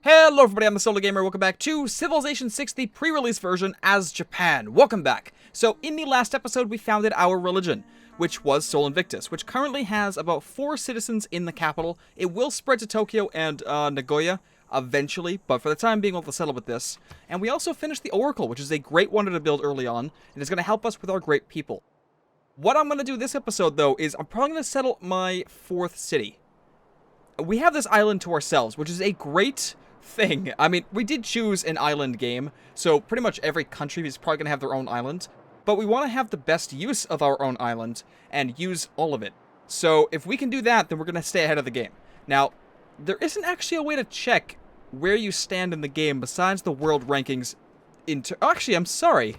Hello everybody, I'm the Solo Gamer. Welcome back to Civilization 6, the pre-release version as Japan. Welcome back. So, in the last episode, we founded our religion, which was Sol Invictus, which currently has about 4 citizens in the capital. It will spread to Tokyo and Nagoya eventually, but for the time being, we'll have to settle with this. And we also finished the Oracle, which is a great wonder to build early on, and it's going to help us with our great people. What I'm going to do this episode, though, is I'm probably going to settle my 4th city. We have this island to ourselves, which is a great thing. I mean, we did choose an island game, so pretty much every country is probably going to have their own island, but we want to have the best use of our own island and use all of it. So if we can do that, then we're going to stay ahead of the game. Now, there isn't actually a way to check where you stand in the game besides the world rankings. Actually, I'm sorry.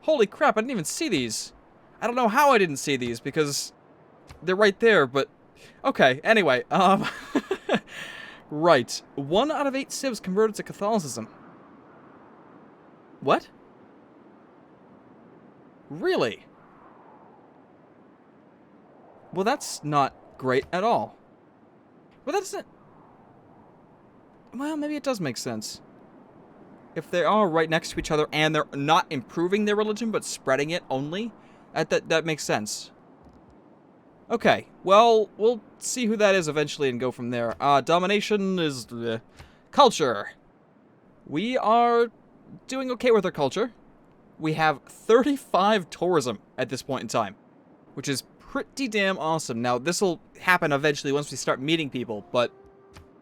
Holy crap, I didn't even see these. I don't know how I didn't see these, because they're right there, but okay, anyway, right. 1 out of 8 civs converted to Catholicism. What? Really? Well, that's not great at all. Well, that's not... Well, maybe it does make sense. If they are right next to each other and they're not improving their religion, but spreading it only, that makes sense. Okay, well, we'll see who that is eventually and go from there. Domination is... culture. We are doing okay with our culture. We have 35 tourism at this point in time, which is pretty damn awesome. Now, this will happen eventually once we start meeting people, but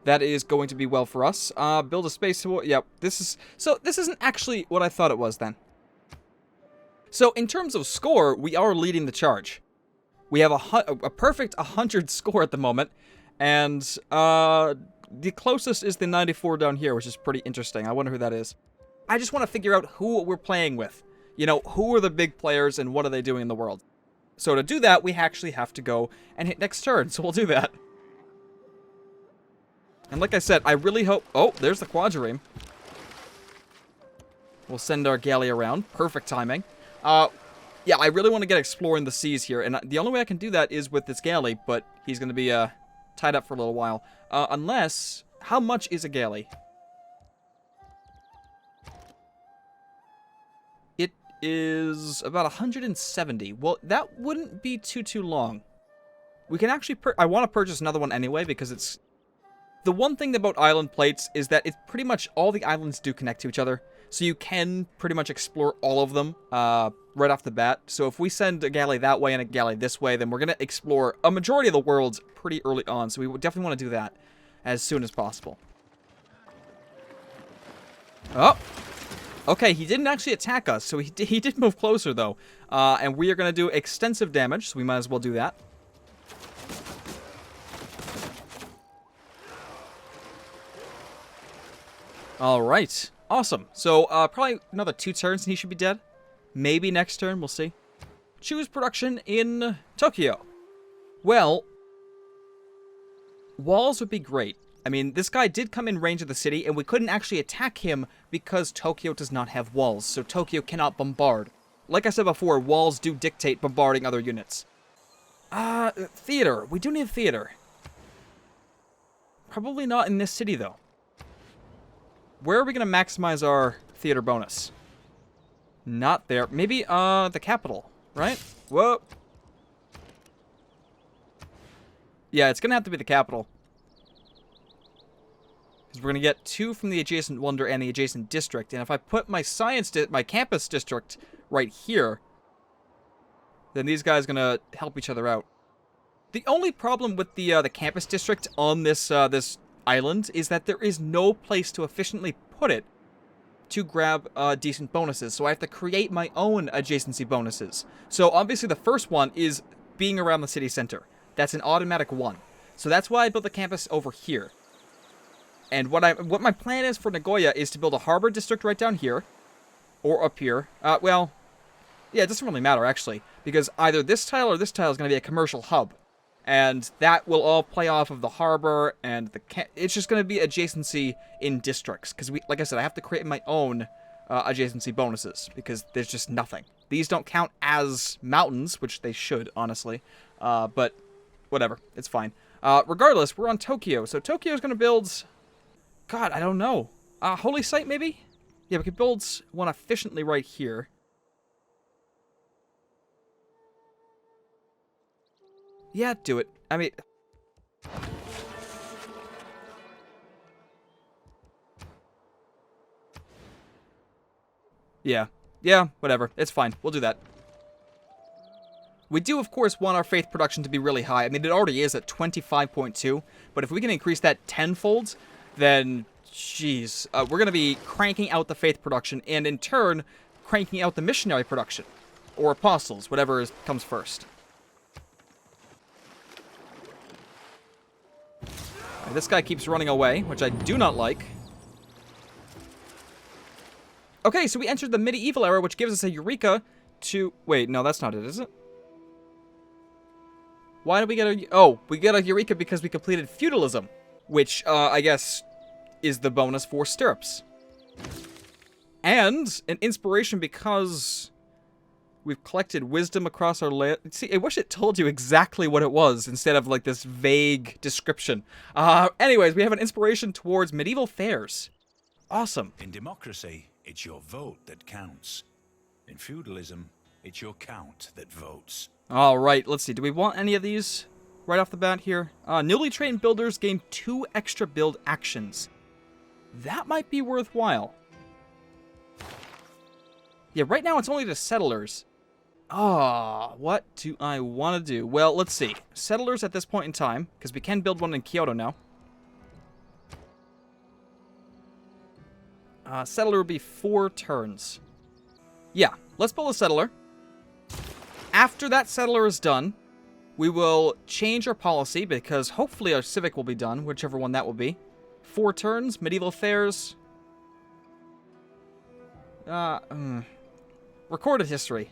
that is going to be well for us. Build a space to... Yep, this isn't actually what I thought it was then. So, in terms of score, we are leading the charge. We have a perfect 100 score at the moment, and the closest is the 94 down here, which is pretty interesting. I wonder who that is. I just want to figure out who we're playing with. You know, who are the big players and what are they doing in the world? So to do that, we actually have to go and hit next turn, so we'll do that. And like I said, I really hope... Oh, there's the quadrireme. We'll send our galley around. Perfect timing. Yeah, I really want to get exploring the seas here, and the only way I can do that is with this galley, but he's going to be tied up for a little while. Unless... How much is a galley? It is about 170. Well, that wouldn't be too long. We can actually... I want to purchase another one anyway, because it's... The one thing about island plates is that it's pretty much all the islands do connect to each other, so you can pretty much explore all of them right off the bat. So if we send a galley that way and a galley this way, then we're going to explore a majority of the worlds pretty early on, so we would definitely want to do that as soon as possible. Oh! Okay, he didn't actually attack us, so he did move closer, though. And we are going to do extensive damage, so we might as well do that. Alright. Awesome. So, probably another 2 turns and he should be dead. Maybe next turn, we'll see. Choose production in Tokyo. Well, walls would be great. I mean, this guy did come in range of the city, and we couldn't actually attack him because Tokyo does not have walls, so Tokyo cannot bombard. Like I said before, walls do dictate bombarding other units. Theater. We do need theater. Probably not in this city, though. Where are we going to maximize our theater bonus? Not there. Maybe, the capital, right? Whoa. Yeah, it's going to have to be the capital. Because we're going to get 2 from the adjacent wonder and the adjacent district. And if I put my my campus district right here, then these guys are going to help each other out. The only problem with the campus district on this, this island is that there is no place to efficiently put it to grab decent bonuses, so I have to create my own adjacency bonuses. So obviously the first one is being around the city center. That's an automatic 1. So that's why I built the campus over here. And what my plan is for Nagoya is to build a harbor district right down here, or up here. Well, yeah, it doesn't really matter actually, because either this tile or this tile is going to be a commercial hub. And that will all play off of the harbor, and it's just going to be adjacency in districts. Because, like I said, I have to create my own adjacency bonuses, because there's just nothing. These don't count as mountains, which they should, honestly. But whatever, it's fine. Regardless, we're on Tokyo. So Tokyo's going to build God, I don't know. Holy Site, maybe? Yeah, we could build one efficiently right here. Yeah, do it. I mean... Yeah. Yeah, whatever. It's fine. We'll do that. We do, of course, want our faith production to be really high. I mean, it already is at 25.2, but if we can increase that tenfold, then, jeez, we're going to be cranking out the faith production, and in turn, cranking out the missionary production. Or apostles, whatever comes first. This guy keeps running away, which I do not like. Okay, so we entered the medieval era, which gives us a Eureka to... Wait, no, that's not it, is it? Why did we get a... Oh, we get a Eureka because we completed feudalism, which, I guess, is the bonus for stirrups. And an inspiration because we've collected wisdom across our land. See, I wish it told you exactly what it was instead of, like, this vague description. Anyways, we have an inspiration towards medieval fairs. Awesome. In democracy, it's your vote that counts. In feudalism, it's your count that votes. Alright, let's see. Do we want any of these right off the bat here? Newly trained builders gain 2 extra build actions. That might be worthwhile. Yeah, right now it's only the settlers. What do I want to do? Well, let's see. Settlers at this point in time, because we can build one in Kyoto now. Settler would be 4 turns. Yeah, let's build a settler. After that settler is done, we will change our policy, because hopefully our civic will be done, whichever one that will be. 4 turns, medieval fairs. Recorded history.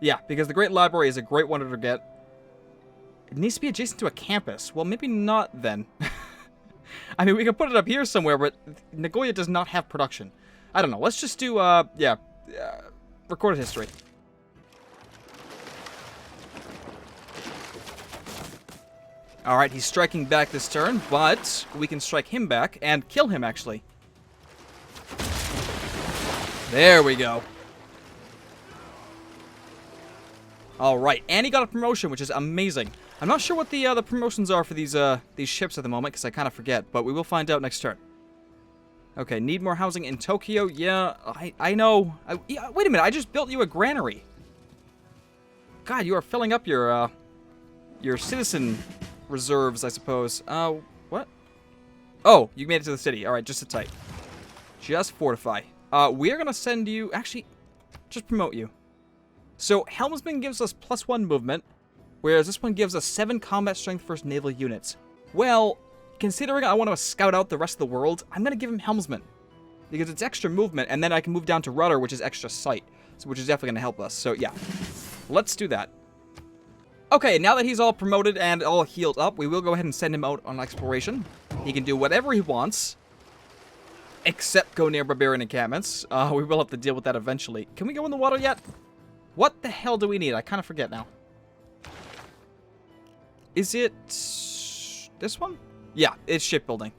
Yeah, because the Great Library is a great one to get. It needs to be adjacent to a campus. Well, maybe not then. I mean, we can put it up here somewhere, but Nagoya does not have production. I don't know. Let's just do, recorded history. Alright, he's striking back this turn, but we can strike him back and kill him, actually. There we go. Alright, and he got a promotion, which is amazing. I'm not sure what the promotions are for these ships at the moment, because I kind of forget, but we will find out next turn. Okay, need more housing in Tokyo? Yeah, I know. Yeah, wait a minute, I just built you a granary. God, you are filling up your citizen reserves, I suppose. What? Oh, you made it to the city. Alright, just sit tight. Just fortify. We're gonna send you... Actually, just promote you. So, Helmsman gives us +1 movement, whereas this one gives us 7 combat strength versus naval units. Well, considering I want to scout out the rest of the world, I'm gonna give him Helmsman. Because it's extra movement, and then I can move down to Rudder, which is extra sight. So, which is definitely gonna help us. So, yeah. Let's do that. Okay, now that he's all promoted and all healed up, we will go ahead and send him out on exploration. He can do whatever he wants, except go near barbarian encampments. We will have to deal with that eventually. Can we go in the water yet? What the hell do we need? I kind of forget now. Is it this one? Yeah, it's shipbuilding.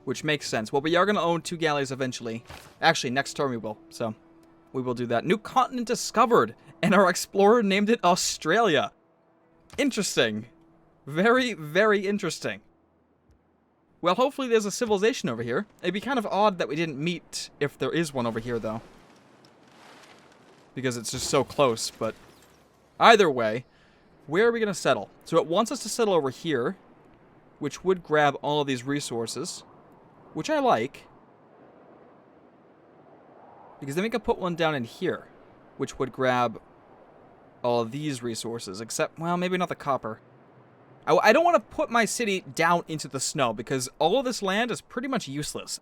Which makes sense. Well, we are going to own 2 galleys eventually. Actually, next turn we will. So, we will do that. New continent discovered. And our explorer named it Australia. Interesting. Very, very interesting. Well, hopefully there's a civilization over here. It'd be kind of odd that we didn't meet if there is one over here, though. Because it's just so close, but... Either way, where are we going to settle? So it wants us to settle over here, which would grab all of these resources, which I like. Because then we could put one down in here, which would grab all of these resources, except, well, maybe not the copper. I don't want to put my city down into the snow, because all of this land is pretty much useless.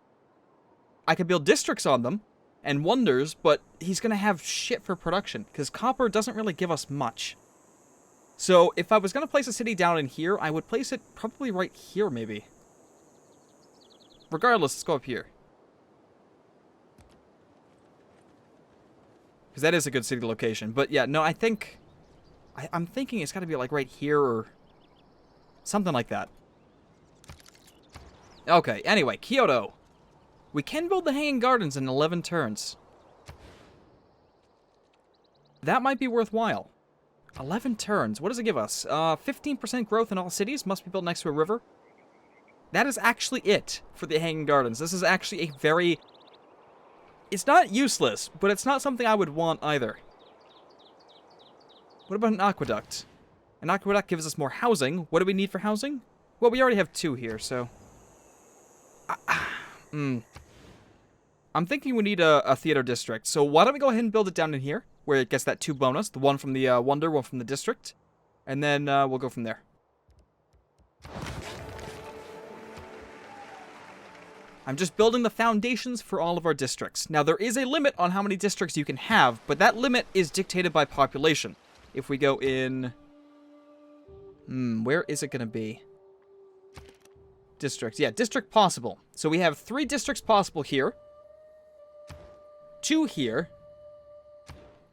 I could build districts on them, and wonders, but he's going to have shit for production, because copper doesn't really give us much. So, if I was going to place a city down in here, I would place it probably right here, maybe. Regardless, let's go up here. Because that is a good city location. But yeah, no, I think... I'm thinking it's got to be like right here or... something like that. Okay, anyway, Kyoto. We can build the Hanging Gardens in 11 turns. That might be worthwhile. 11 turns. What does it give us? 15% growth in all cities. Must be built next to a river. That is actually it for the Hanging Gardens. This is actually a very... It's not useless, but it's not something I would want either. What about an aqueduct? An aqueduct gives us more housing. What do we need for housing? Well, we already have 2 here, so... I'm thinking we need a theater district. So why don't we go ahead and build it down in here, where it gets that 2 bonus. The one from the Wonder, one from the district. And then we'll go from there. I'm just building the foundations for all of our districts. Now, there is a limit on how many districts you can have, but that limit is dictated by population. If we go in... where is it going to be? Districts. Yeah, district possible. So we have 3 districts possible here. 2 here.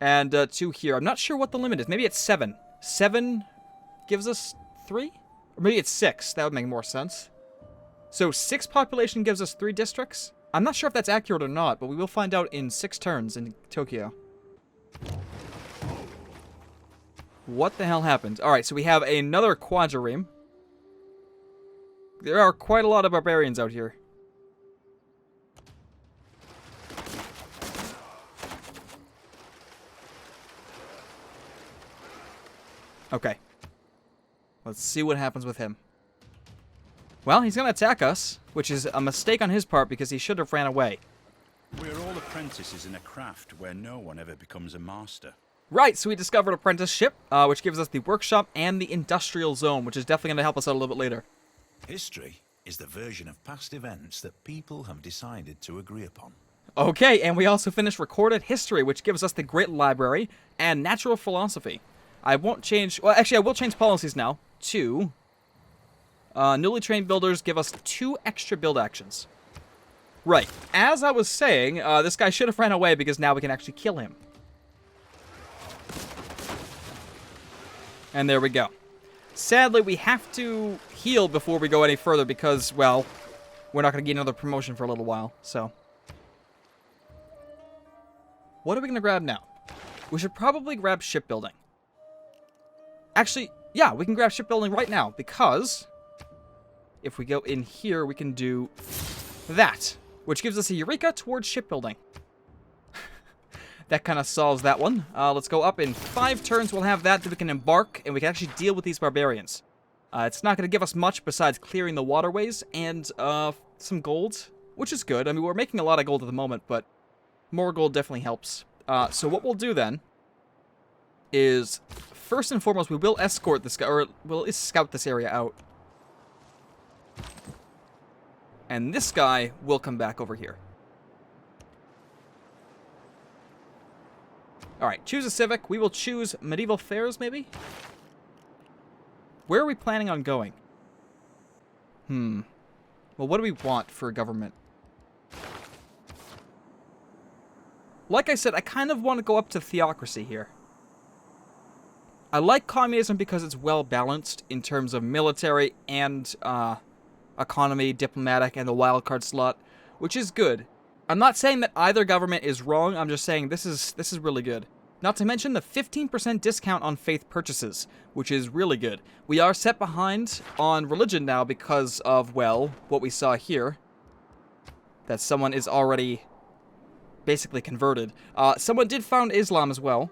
And 2 here. I'm not sure what the limit is. Maybe it's 7. 7 gives us 3? Or maybe it's 6. That would make more sense. So 6 population gives us 3 districts? I'm not sure if that's accurate or not, but we will find out in 6 turns in Tokyo. What the hell happened? Alright, so we have another quadrireme. There are quite a lot of barbarians out here. Okay. Let's see what happens with him. Well, he's going to attack us, which is a mistake on his part because he should have ran away. We're all apprentices in a craft where no one ever becomes a master. Right, so we discovered apprenticeship, which gives us the workshop and the industrial zone, which is definitely going to help us out a little bit later. History is the version of past events that people have decided to agree upon. Okay, and we also finished recorded history, which gives us the Great Library and natural philosophy. I won't change... Well, actually, I will change policies now to... newly trained builders give us 2 extra build actions. Right. As I was saying, this guy should have ran away because now we can actually kill him. And there we go. Sadly, we have to heal before we go any further because, well, we're not going to get another promotion for a little while, so... What are we going to grab now? We should probably grab shipbuilding. Actually, yeah, we can grab shipbuilding right now because... If we go in here, we can do that, which gives us a Eureka towards shipbuilding. That kind of solves that one. Let's go up in 5 turns. We'll have that, then we can embark, and we can actually deal with these barbarians. It's not going to give us much besides clearing the waterways and some gold, which is good. I mean, we're making a lot of gold at the moment, but more gold definitely helps. So what we'll do then is, first and foremost, we will escort this guy, or we'll scout this area out. And this guy will come back over here. Alright, choose a civic. We will choose medieval fairs, maybe? Where are we planning on going? Well, what do we want for government? Like I said, I kind of want to go up to theocracy here. I like communism because it's well balanced in terms of military and economy, diplomatic, and the wildcard slot, which is good. I'm not saying that either government is wrong, I'm just saying this is really good. Not to mention the 15% discount on faith purchases, which is really good. We are set behind on religion now because of, well, what we saw here. That someone is already basically converted. Someone did found Islam as well,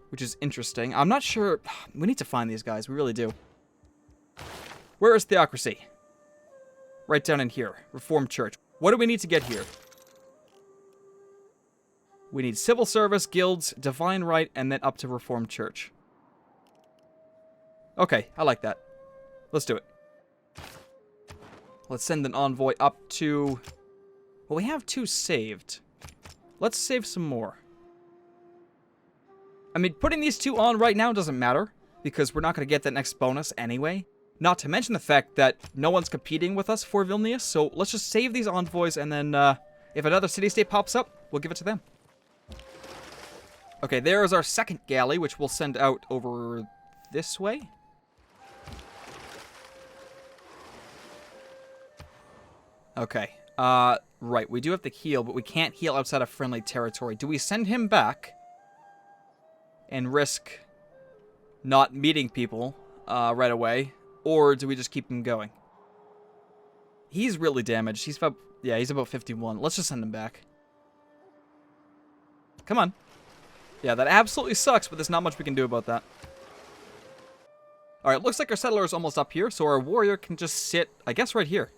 which is interesting. I'm not sure. We need to find these guys, we really do. Where is theocracy? Right down in here. Reformed Church. What do we need to get here? We need civil service, guilds, divine right, and then up to Reformed Church. Okay, I like that. Let's do it. Let's send an envoy up to... Well, we have 2 saved. Let's save some more. I mean, putting these 2 on right now doesn't matter, because we're not going to get that next bonus anyway. Not to mention the fact that no one's competing with us for Vilnius, so let's just save these envoys, and then if another city-state pops up, we'll give it to them. Okay, there is our second galley, which we'll send out over this way. Okay. Right. We do have to heal, but we can't heal outside of friendly territory. Do we send him back and risk not meeting people right away, or do we just keep him going? He's really damaged. He's about, yeah, he's about 51. Let's just send him back. Come on. Yeah, that absolutely sucks, but there's not much we can do about that. Alright, looks like our settler is almost up here, so our warrior can just sit, I guess, right here.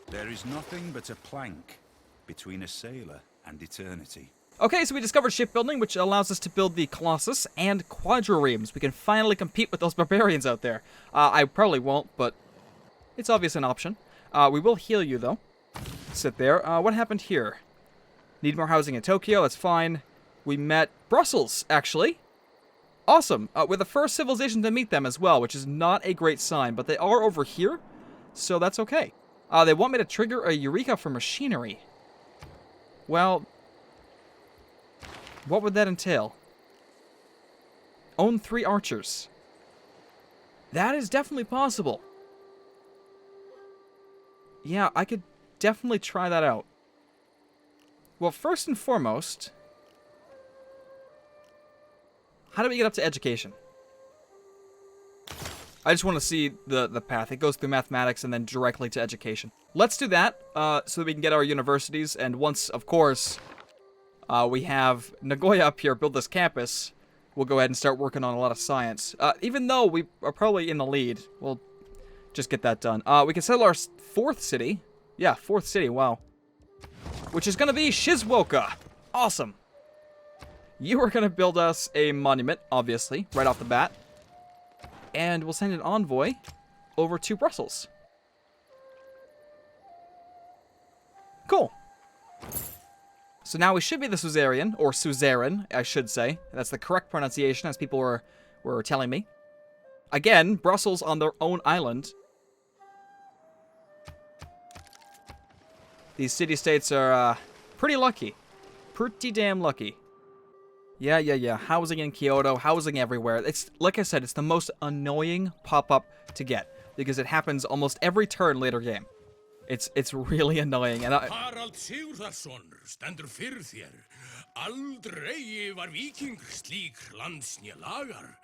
There is nothing but a plank between a sailor and eternity. Okay, so we discovered shipbuilding, which allows us to build the Colossus and quadriremes. We can finally compete with those barbarians out there. I probably won't, but it's obviously an option. We will heal you, though. Sit there. What happened here? Need more housing in Tokyo, that's fine. We met Brussels, actually. Awesome. We're the first civilization to meet them as well, which is not a great sign, but they are over here, so that's okay. They want me to trigger a Eureka for machinery. Well, what would that entail? Own 3 archers. That is definitely possible. Yeah, I could definitely try that out. Well, first and foremost, how do we get up to education? I just want to see the path. It goes through mathematics and then directly to education. Let's do that so that we can get our universities. And once, of course, we have Nagoya up here build this campus, we'll go ahead and start working on a lot of science. Even though we are probably in the lead, we'll just get that done. We can settle our 4th city. Yeah, 4th city, wow. Which is going to be Shizuoka. Awesome. You are going to build us a monument, obviously, right off the bat. And we'll send an envoy over to Brussels. Cool. So now we should be the suzerain, or suzerain, I should say. That's the correct pronunciation, as people were telling me. Again, Brussels on their own island. These city-states are pretty lucky. Pretty damn lucky. Yeah. Housing in Kyoto, housing everywhere. It's, like I said, it's the most annoying pop-up to get, because it happens almost every turn later game. It's really annoying, and Harald Sigurðarson stendur fyrir þér. Aldrei var víking slík landsnja lagar.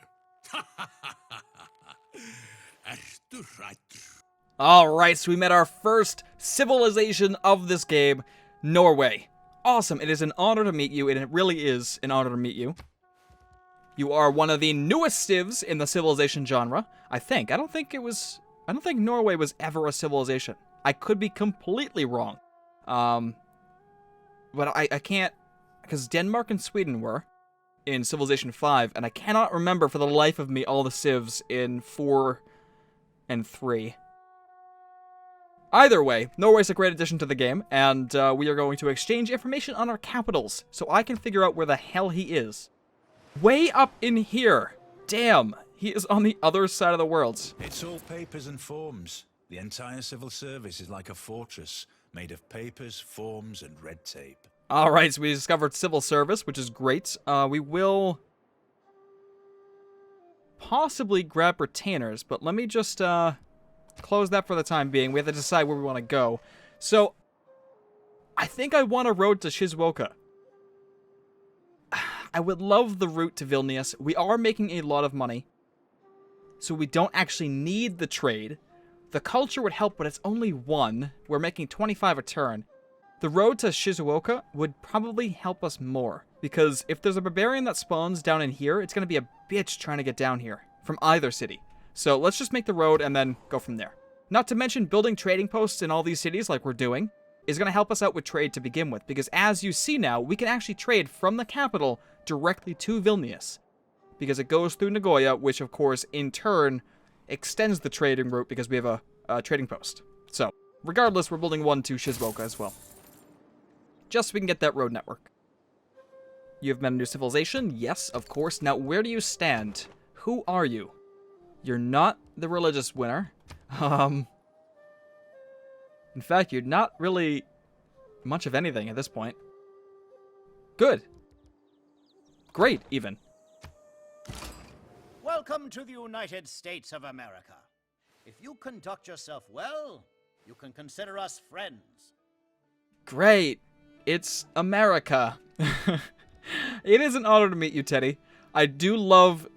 Ertu hræddur? Alright, so we met our first civilization of this game, Norway. Awesome, it is an honor to meet you, and it really is an honor to meet you. You are one of the newest civs in the civilization genre, I think. I don't think Norway was ever a civilization. I could be completely wrong. But I can't, because Denmark and Sweden were in Civilization 5, and I cannot remember for the life of me all the civs in 4 and 3. Either way, Norway's a great addition to the game, and we are going to exchange information on our capitals, so I can figure out where the hell he is. Way up in here! Damn, he is on the other side of the world. It's all papers and forms. The entire civil service is like a fortress, made of papers, forms, and red tape. Alright, so we discovered civil service, which is great. We will possibly grab retainers, but let me just close that for the time being. We have to decide where we want to go. So, I think I want a road to Shizuoka. I would love the route to Vilnius. We are making a lot of money, so we don't actually need the trade. The culture would help, but it's only 1. We're making 25 a turn. The road to Shizuoka would probably help us more, because if there's a barbarian that spawns down in here, it's going to be a bitch trying to get down here from either city. So let's just make the road and then go from there. Not to mention building trading posts in all these cities like we're doing is going to help us out with trade to begin with, because as you see now, we can actually trade from the capital directly to Vilnius, because it goes through Nagoya, which of course in turn extends the trading route because we have a trading post. So, regardless, we're building one to Shizuoka as well. Just so we can get that road network. You have met a new civilization? Yes, of course. Now, where do you stand? Who are you? You're not the religious winner. In fact, you're not really much of anything at this point. Good. Great, even. Welcome to the United States of America. If you conduct yourself well, you can consider us friends. Great. It's America. It is an honor to meet you, Teddy. I do love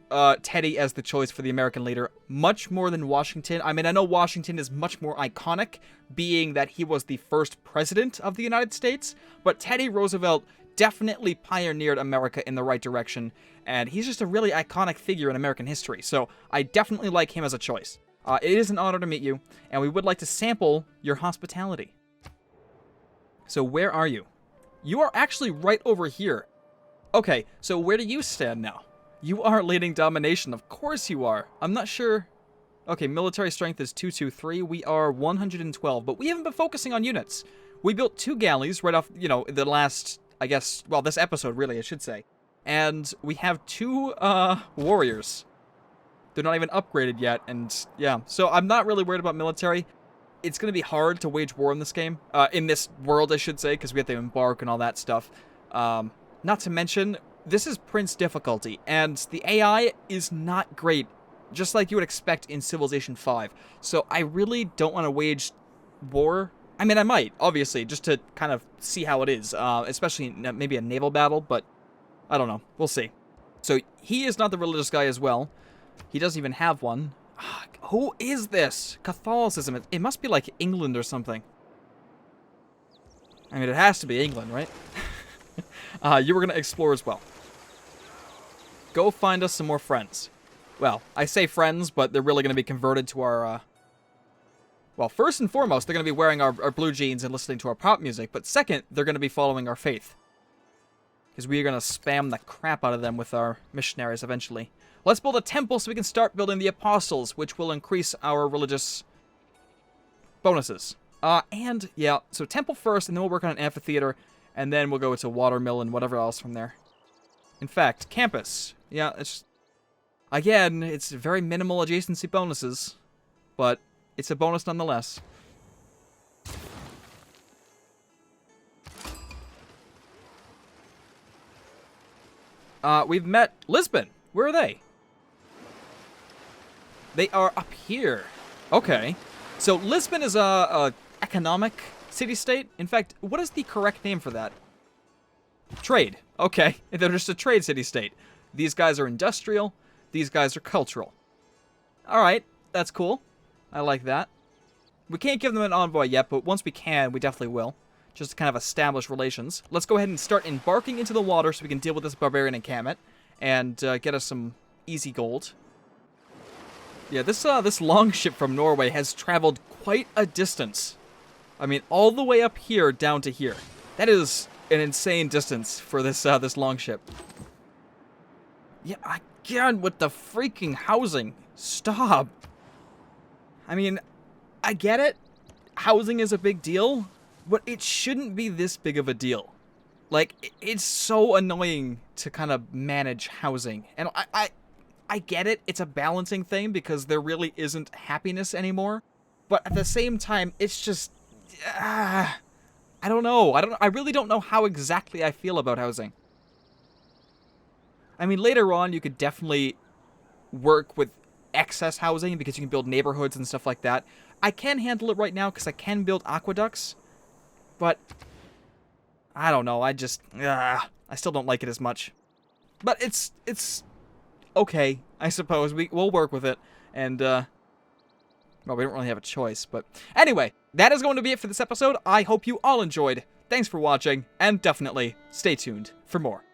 Teddy as the choice for the American leader, much more than Washington. I mean, I know Washington is much more iconic, being that he was the first president of the United States, but Teddy Roosevelt definitely pioneered America in the right direction, and he's just a really iconic figure in American history, so I definitely like him as a choice. It is an honor to meet you, and we would like to sample your hospitality. So where are you? You are actually right over here. Okay, so where do you stand now? You are leading domination. Of course you are. I'm not sure. Okay, military strength is 223. We are 112, but we haven't been focusing on units. We built 2 galleys right off, the last, I guess, well, this episode, really, I should say. And we have 2 warriors. They're not even upgraded yet, and yeah. So I'm not really worried about military. It's going to be hard to wage war in this game. In this world, I should say, because we have to embark and all that stuff. Not to mention, this is Prince difficulty, and the AI is not great, just like you would expect in Civilization 5. So I really don't want to wage war. I mean, I might, obviously, just to kind of see how it is, especially maybe a naval battle, but I don't know. We'll see. So he is not the religious guy as well. He doesn't even have one. Who is this? Catholicism. It must be like England or something. I mean, it has to be England, right? You were going to explore as well. Go find us some more friends. Well, I say friends, but they're really going to be converted to our... Well, first and foremost, they're going to be wearing our blue jeans and listening to our pop music. But second, they're going to be following our faith. Because we are going to spam the crap out of them with our missionaries eventually. Let's build a temple so we can start building the apostles, which will increase our religious bonuses. And, yeah, so temple first, and then we'll work on an amphitheater, and then we'll go to watermill and whatever else from there. In fact, campus. Yeah, it's... Again, it's very minimal adjacency bonuses, but it's a bonus nonetheless. We've met Lisbon. Where are they? They are up here. Okay. So Lisbon is a economic city-state. In fact, what is the correct name for that? Trade. Okay. They're just a trade city-state. These guys are industrial. These guys are cultural. Alright. That's cool. I like that. We can't give them an envoy yet, but once we can, we definitely will. Just to kind of establish relations. Let's go ahead and start embarking into the water so we can deal with this barbarian encampment. And get us some easy gold. Yeah, this longship from Norway has traveled quite a distance. I mean, all the way up here down to here. That is an insane distance for this this longship. Yeah, again with the freaking housing. Stop. I mean, I get it. Housing is a big deal, but it shouldn't be this big of a deal. Like, it's so annoying to kind of manage housing. And I get it. It's a balancing thing because there really isn't happiness anymore. But at the same time, it's just... I don't know. I really don't know how exactly I feel about housing. I mean, later on, you could definitely work with excess housing because you can build neighborhoods and stuff like that. I can handle it right now because I can build aqueducts. But... I don't know, I still don't like it as much. But it's okay, I suppose. We'll work with it. And, well, we don't really have a choice, but... Anyway, that is going to be it for this episode. I hope you all enjoyed. Thanks for watching, and definitely stay tuned for more.